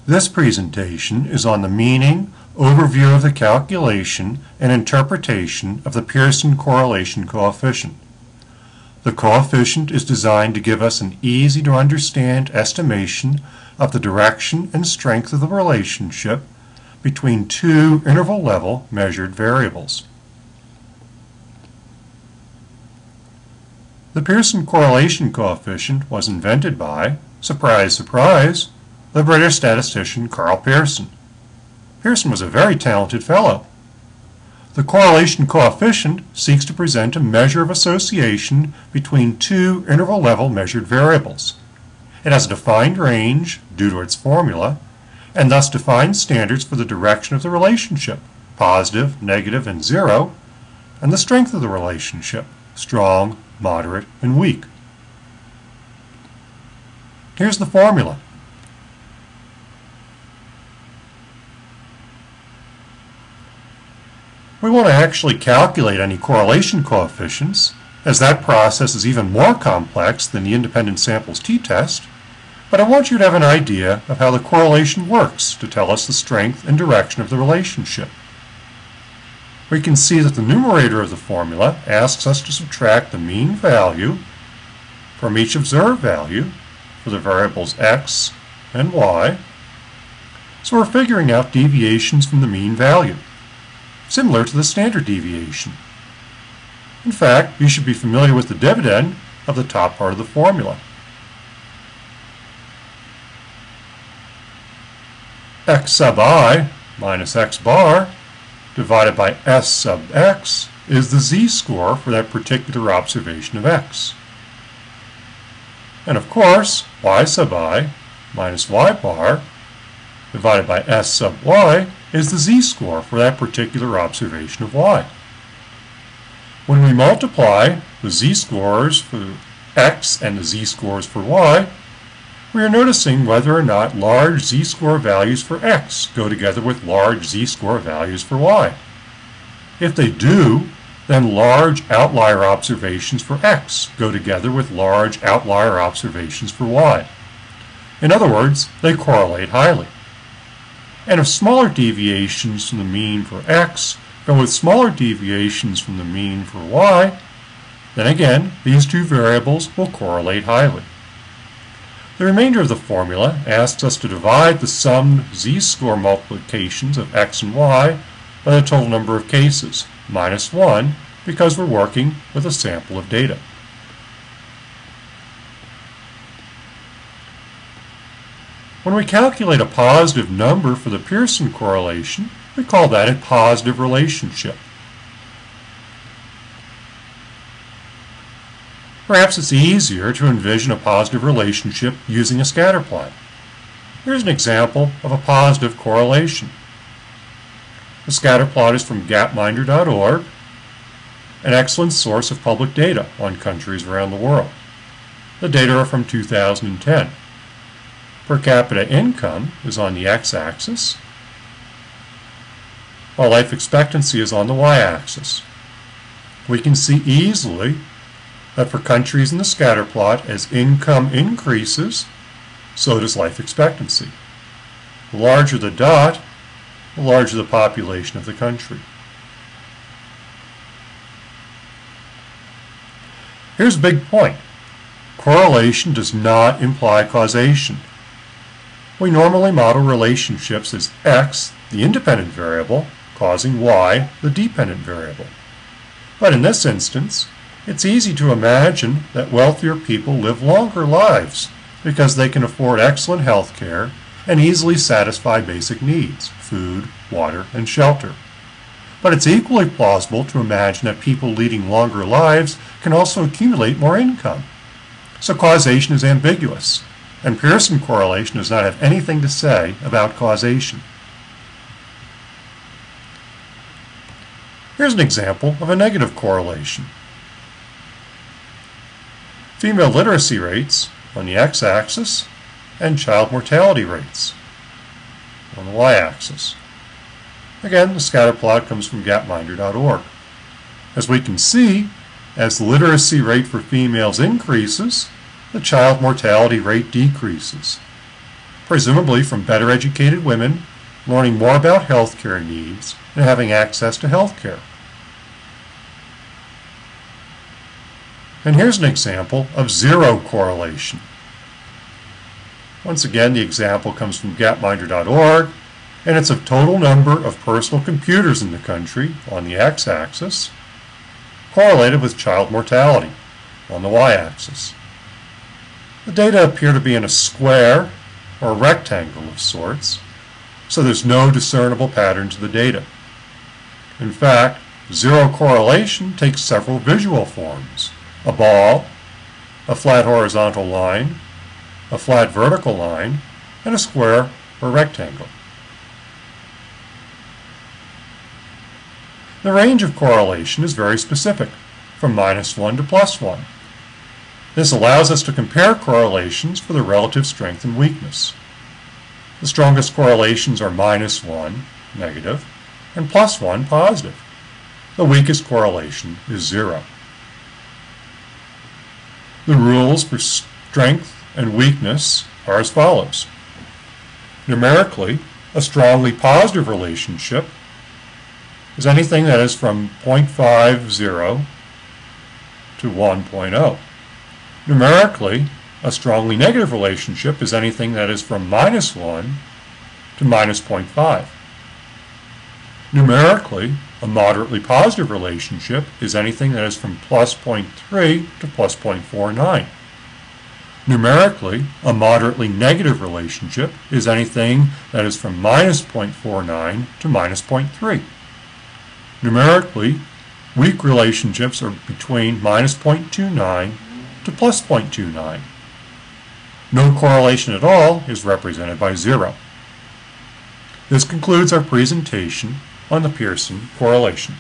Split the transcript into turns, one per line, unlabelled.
This presentation is on the meaning, overview of the calculation, and interpretation of the Pearson correlation coefficient. The coefficient is designed to give us an easy-to-understand estimation of the direction and strength of the relationship between two interval-level measured variables. The Pearson correlation coefficient was invented by, surprise, surprise, the British statistician Carl Pearson. Pearson was a very talented fellow. The correlation coefficient seeks to present a measure of association between two interval-level measured variables. It has a defined range due to its formula, and thus defines standards for the direction of the relationship, positive, negative, and zero, and the strength of the relationship, strong, moderate, and weak. Here's the formula. We want to actually calculate any correlation coefficients, as that process is even more complex than the independent samples t-test, but I want you to have an idea of how the correlation works to tell us the strength and direction of the relationship. We can see that the numerator of the formula asks us to subtract the mean value from each observed value for the variables x and y, so we're figuring out deviations from the mean value, similar to the standard deviation. In fact, you should be familiar with the dividend of the top part of the formula. X sub I minus x bar divided by S sub x is the z-score for that particular observation of x. And of course, y sub I minus y bar divided by S sub y is the z-score for that particular observation of y. When we multiply the z-scores for x and the z-scores for y, we are noticing whether or not large z-score values for x go together with large z-score values for y. If they do, then large outlier observations for x go together with large outlier observations for y. In other words, they correlate highly. And if smaller deviations from the mean for x go with smaller deviations from the mean for y, then again, these two variables will correlate highly. The remainder of the formula asks us to divide the summed z-score multiplications of x and y by the total number of cases, minus 1, because we're working with a sample of data. When we calculate a positive number for the Pearson correlation, we call that a positive relationship. Perhaps it's easier to envision a positive relationship using a scatter plot. Here's an example of a positive correlation. The scatter plot is from gapminder.org, an excellent source of public data on countries around the world. The data are from 2010. Per capita income is on the x-axis, while life expectancy is on the y-axis. We can see easily that for countries in the scatter plot, as income increases, so does life expectancy. The larger the dot, the larger the population of the country. Here's a big point. Correlation does not imply causation. We normally model relationships as x, the independent variable, causing y, the dependent variable. But in this instance, it's easy to imagine that wealthier people live longer lives because they can afford excellent health care and easily satisfy basic needs, food, water, and shelter. But it's equally plausible to imagine that people leading longer lives can also accumulate more income. So causation is ambiguous, and Pearson correlation does not have anything to say about causation. Here's an example of a negative correlation. Female literacy rates on the x-axis and child mortality rates on the y-axis. Again, the scatter plot comes from gapminder.org. As we can see, as the literacy rate for females increases, the child mortality rate decreases. presumably from better educated women learning more about healthcare needs and having access to healthcare. And here's an example of zero correlation. Once again, the example comes from gapminder.org, and it's of total number of personal computers in the country on the x-axis, correlated with child mortality on the y-axis. The data appear to be in a square or a rectangle of sorts, so there's no discernible pattern to the data. In fact, zero correlation takes several visual forms: a ball, a flat horizontal line, a flat vertical line, and a square or rectangle. The range of correlation is very specific, from -1 to +1. This allows us to compare correlations for the relative strength and weakness. The strongest correlations are -1, negative, and +1, positive. The weakest correlation is 0. The rules for strength and weakness are as follows. Numerically, a strongly positive relationship is anything that is from 0.50 to 1.0. Numerically, a strongly negative relationship is anything that is from -1 to -0.5. Numerically, a moderately positive relationship is anything that is from +0.3 to +0.49. Numerically, a moderately negative relationship is anything that is from -0.49 to -0.3. Numerically, weak relationships are between -0.29 to +0.29. No correlation at all is represented by 0. This concludes our presentation on the Pearson correlation.